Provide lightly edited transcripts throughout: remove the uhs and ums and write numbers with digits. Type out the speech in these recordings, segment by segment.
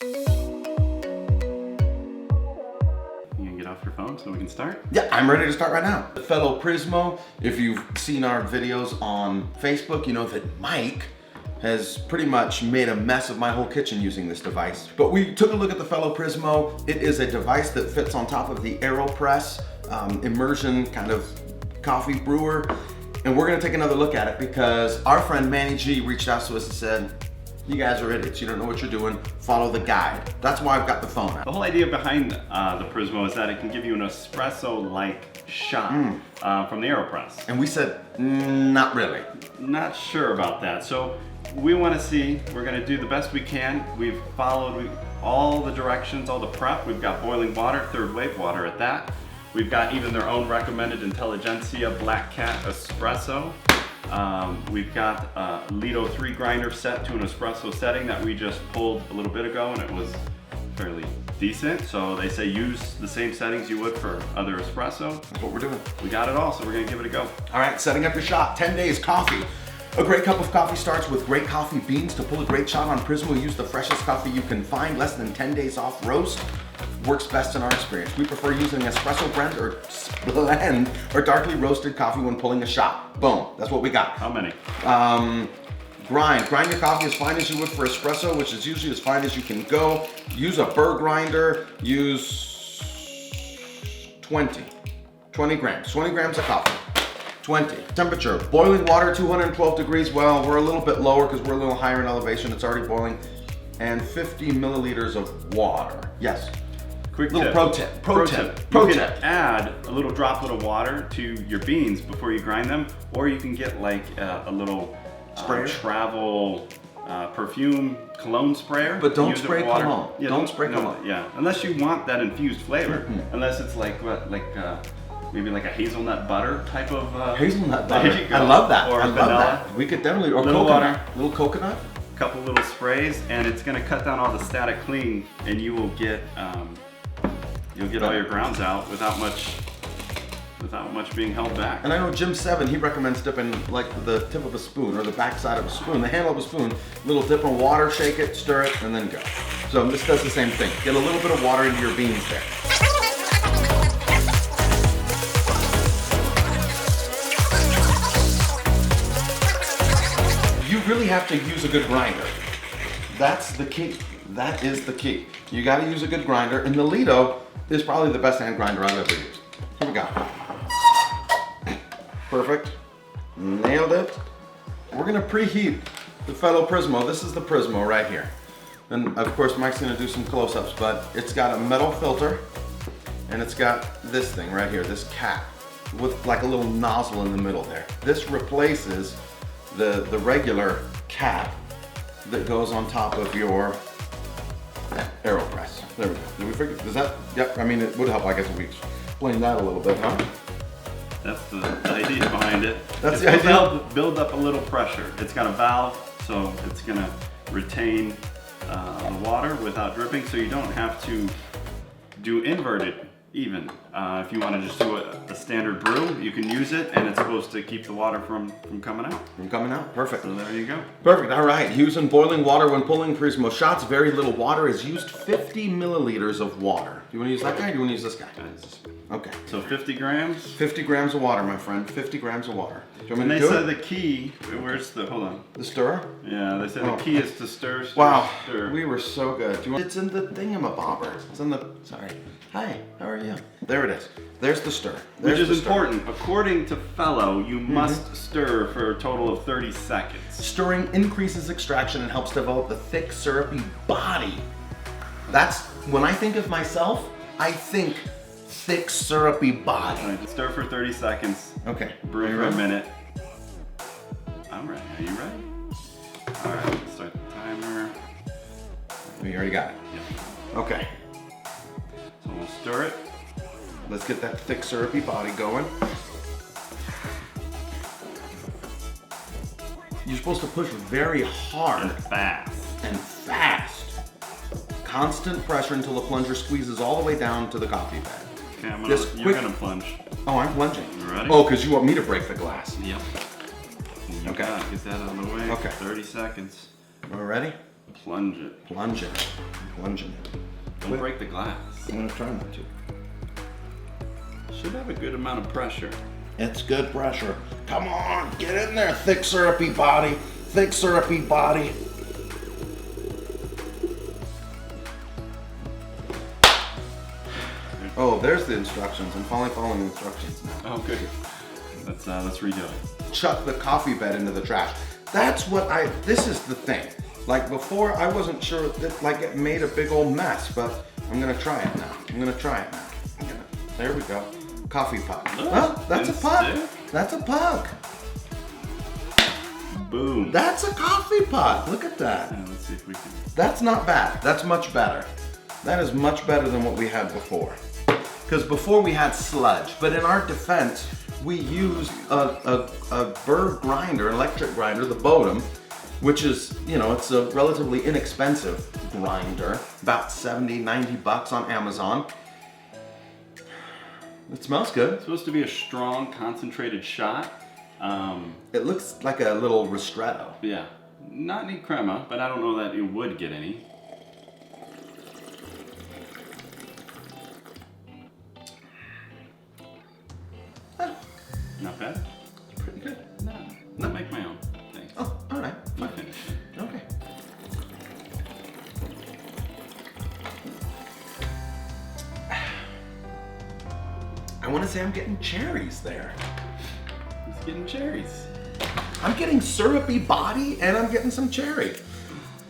Off your phone so we can start? Yeah, I'm ready to start right now. Fellow Prismo, if you've seen our videos on Facebook, you know that Mike has pretty much made a mess of my whole kitchen using this device. But we took a look at the Fellow Prismo. It is a device that fits on top of the AeroPress immersion kind of coffee brewer. And we're gonna take another look at it because our friend Manny G reached out to us and said, you guys are idiots, you don't know what you're doing, follow the guide. That's why I've got the phone out. The whole idea behind the Prismo is that it can give you an espresso-like shot from the AeroPress. And we said, not really. Not sure about that. So we want to see, we're going to do the best we can. We've followed all the directions, all the prep. We've got boiling water, third wave water at that. We've got even their own recommended Intelligentsia Black Cat Espresso. We've got a Lido 3 grinder set to an espresso setting that we just pulled a little bit ago, and it was fairly decent. So they say use the same settings you would for other espresso. That's what we're doing. We got it all, so we're gonna give it a go. All right, setting up your shot, 10 days coffee. A great cup of coffee starts with great coffee beans. To pull a great shot on Prismo, use the freshest coffee you can find, less than 10 days off roast. Works best in our experience. We prefer using espresso blend or darkly roasted coffee when pulling a shot. Boom, that's what we got. How many? Grind your coffee as fine as you would for espresso, which is usually as fine as you can go. Use a burr grinder, use 20 grams of coffee. 20. Temperature, boiling water, 212 degrees. Well, we're a little bit lower because we're a little higher in elevation. It's already boiling. And 50 milliliters of water. Yes. Quick little tip. pro tip. You can add a little droplet of water to your beans before you grind them, or you can get like a little travel perfume cologne sprayer. But don't spray cologne. Yeah, don't spray cologne. Yeah, unless you want that infused flavor. Unless it's like what, maybe like a hazelnut butter type of. Hazelnut butter. I love that. Or I vanilla. love that. We could definitely, or little coconut. water. Little coconut. Couple little sprays, and it's going to cut down all the static cling, and you will get all your grounds out without much being held back. And I know Jim 7, he recommends dipping like the tip of a spoon or the back side of a spoon, the handle of a spoon, little dip in water, shake it, stir it, and then go. So this does the same thing. Get a little bit of water into your beans there. You really have to use a good grinder. That's the key. That is the key. You got to use a good grinder, and the Lido is probably the best hand grinder I've ever used. Here we go. Perfect. Nailed it. We're gonna preheat the Fellow Prismo. This is the Prismo right here. And of course Mike's gonna do some close-ups, but it's got a metal filter, and it's got this thing right here, this cap, with like a little nozzle in the middle there. This replaces the regular cap that goes on top of your AeroPress. There we go. Did we figure? Does that? Yep. I mean, it would help, I guess, if we explain that a little bit, huh? That's the idea behind it. That's it's the idea. To help build up a little pressure. It's got a valve, so it's gonna retain the water without dripping, so you don't have to do inverted even. If you want to just do a standard brew, you can use it, and it's supposed to keep the water from coming out. From coming out? Perfect. So there you go. Perfect. All right. Using boiling water when pulling Prismo shots. Very little water is used. 50 milliliters of water. Do you want to use that guy or do you want to use this guy? Okay. So 50 grams? 50 grams of water, my friend. 50 grams of water. Do you want me And to they do said it? the key, where's the, hold on. The stirrer? Yeah, they said the key is to stir, stir, Wow. stir. We were so good. Do you want, it's in the thingamabobber. It's in the, sorry. Hi, how are you? There it is. There's the stir. There's Which is the stir. important. According to Fellow, you must stir for a total of 30 seconds. Stirring increases extraction and helps develop the thick, syrupy body. That's, when I think of myself, I think thick, syrupy body. All right, stir for 30 seconds. Okay. Brew for a minute. I'm ready. Are you ready? All right, let's start the timer. You already got it. Yeah. Okay. So we'll stir it. Let's get that thick, syrupy body going. You're supposed to push very hard And fast. and fast. Constant pressure until the plunger squeezes all the way down to the coffee bed. Okay, You're gonna plunge. Oh, I'm plunging. You ready? Oh, because you want me to break the glass. Yep. You Okay. got it. Get that out of the way. Okay. 30 seconds. Are we ready? Plunge it. Plunge it. Plunging it. Don't break the glass. I'm gonna try not to. Should have a good amount of pressure. It's good pressure. Come on, get in there, thick syrupy body. Thick syrupy body. Oh, there's the instructions. I'm finally following the instructions now. Oh, good. Let's redo it. Chuck the coffee bed into the trash. That's what this is the thing. Like before, I wasn't sure that like it made a big old mess, but I'm gonna try it now. There we go. Coffee puck. Oh, well, that's a puck. That's a puck. Boom. That's a coffee puck. Look at that. Let's see if we can. That's not bad. That's much better. That is much better than what we had before. Because before we had sludge, but in our defense, we used a burr grinder, electric grinder, the Bodum, which is, you know, it's a relatively inexpensive grinder, about 70, 90 bucks on Amazon. It smells good. It's supposed to be a strong, concentrated shot. It looks like a little ristretto. Yeah, not any crema, but I don't know that it would get any. Not bad. It's pretty good. No, I'll make my own. Thanks. Oh, all right. You finish it. Okay. I want to say I'm getting cherries there. It's getting cherries. I'm getting syrupy body and I'm getting some cherry.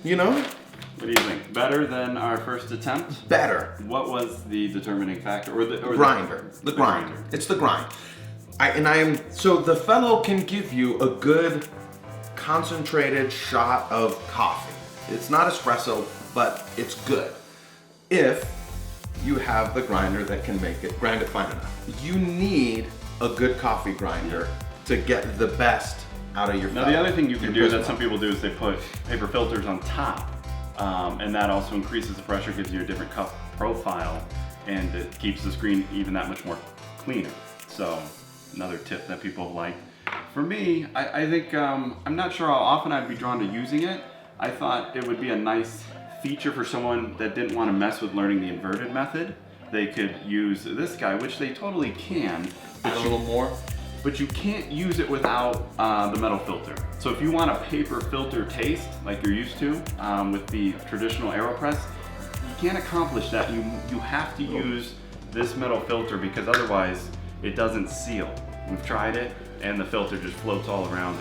You know? What do you think? Better than our first attempt? Better. What was the determining factor? Or the grinder. The grinder. It's the grind. So the Fellow can give you a good concentrated shot of coffee. It's not espresso, but it's good. If you have the grinder that can make it, grind it fine enough. You need a good coffee grinder to get the best out of your Now Fellow. the other thing you can do Prismo. that some people do is they put paper filters on top. And that also increases the pressure, gives you a different cup profile, and it keeps the screen even that much more cleaner. So another tip that people like. For me, I think, I'm not sure how often I'd be drawn to using it. I thought it would be a nice feature for someone that didn't want to mess with learning the inverted method. They could use this guy, which they totally can. Add a little more. But you can't use it without the metal filter. So if you want a paper filter taste, like you're used to with the traditional AeroPress, you can't accomplish that. You have to use this metal filter because otherwise it doesn't seal. We've tried it and the filter just floats all around,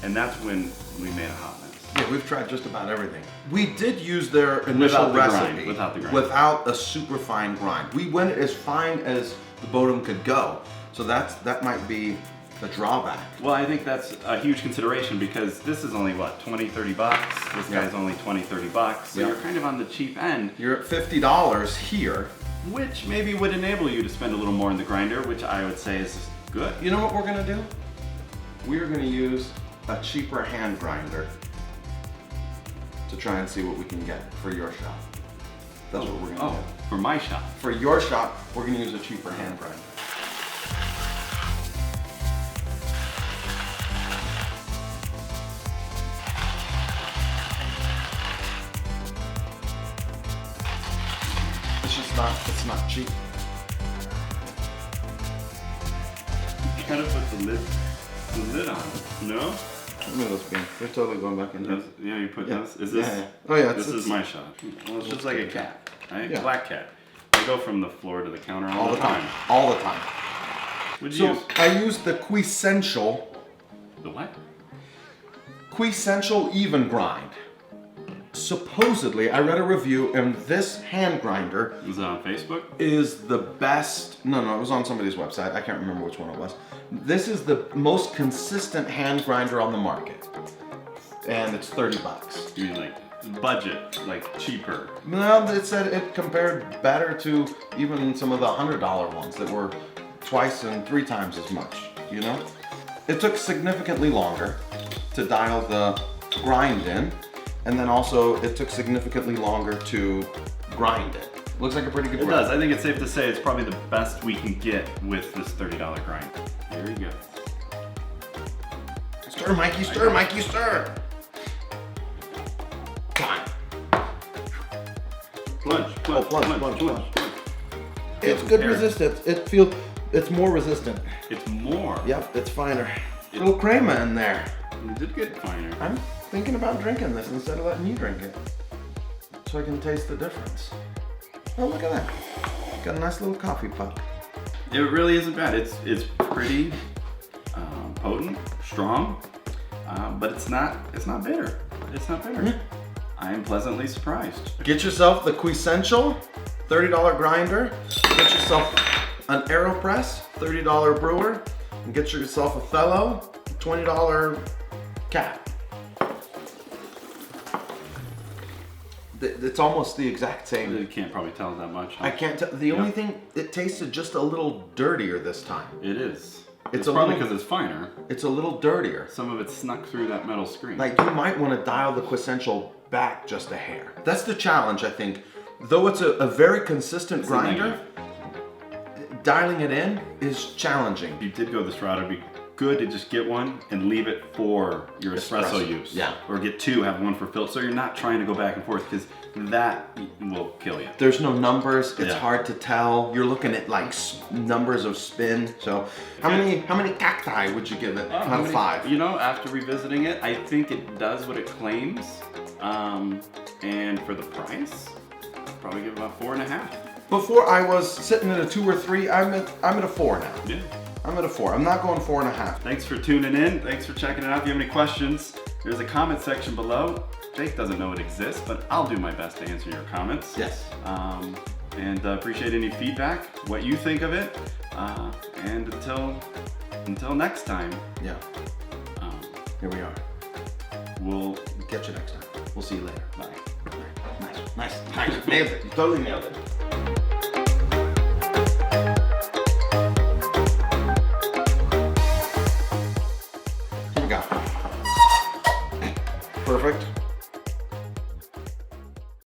and that's when we made a hot mess. Yeah, we've tried just about everything. We did use their initial recipe without the grind. without a super fine grind. We went as fine as the Bodum could go. So that might be the drawback. Well, I think that's a huge consideration because this is only what, 20, 30 bucks? This guy's only 20, 30 bucks. So you're kind of on the cheap end. You're at $50 here. Which maybe would enable you to spend a little more in the grinder, which I would say is good. You know what we're gonna do? We're gonna use a cheaper hand grinder to try and see what we can get for your shop. That's what we're gonna do. For my shop. For your shop, we're gonna use a cheaper hand grinder. It's not cheap. You gotta put the lid on. No? Look at those beans. They're totally going back in there. Yeah, you put those? Is this? Yeah. Oh yeah. This is my shot. Well, it's just like a cat, right? Yeah. Black cat. I go from the floor to the counter all the time. All the time. What'd you use? I used the Quessential. The what? Quessential even grind. Supposedly, I read a review, and this hand grinder Was it on Facebook? is the best. No, it was on somebody's website. I can't remember which one it was. This is the most consistent hand grinder on the market, and it's 30 bucks. You mean like budget, like cheaper? No, it said it compared better to even some of the $100 ones that were twice and 3 times as much. You know, it took significantly longer to dial the grind in. And then also, it took significantly longer to grind it. Looks like a pretty good grind. It does. I think it's safe to say it's probably the best we can get with this $30 grinder. Here we go. Stir, Mikey, stir, Mikey, stir! Come on. Plunge, Oh, plunge, plunge. It's Feels good hair. resistance. It's more resistant. It's more. Yep, it's finer. Little crema in there. You did get finer. I'm thinking about drinking this instead of letting you drink it, so I can taste the difference. Oh, look at that. Got a nice little coffee puck. It really isn't bad. It's pretty potent, strong, but it's not bitter. It's not bitter. Yeah. I am pleasantly surprised. Get yourself the Quessential $30 grinder. Get yourself an AeroPress $30 brewer, and get yourself a Fellow $20 cap. It's almost the exact same. You can't probably tell that much. Huh? I can't tell. The only thing, it tasted just a little dirtier this time. It is. It's It's a probably little- because it's finer. It's a little dirtier. Some of it snuck through that metal screen. Like, you might want to dial the Quessential back just a hair. That's the challenge, I think. Though it's a very consistent grinder, dialing it in is challenging. If you did go this route, it'd be good to just get one and leave it for your espresso use. Yeah. Or get two, have one for filter, so you're not trying to go back and forth, because that will kill you. There's no numbers. It's Yeah. hard to tell. You're looking at like numbers of spin. So how many cacti would you give it out of 5? You know, after revisiting it, I think it does what it claims. And for the price, I'd probably give it about 4.5. Before I was sitting at a 2 or 3. I'm at a 4 now. Yeah. I'm at a 4. I'm not going 4.5. Thanks for tuning in. Thanks for checking it out. If you have any questions, there's a comment section below. Jake doesn't know it exists, but I'll do my best to answer your comments. Yes. And appreciate any feedback, what you think of it. And until next time, Yeah. Here we are. we'll Catch you next time. We'll see you later. bye. Nice. Nailed it. You totally nailed it. Here we go. Perfect.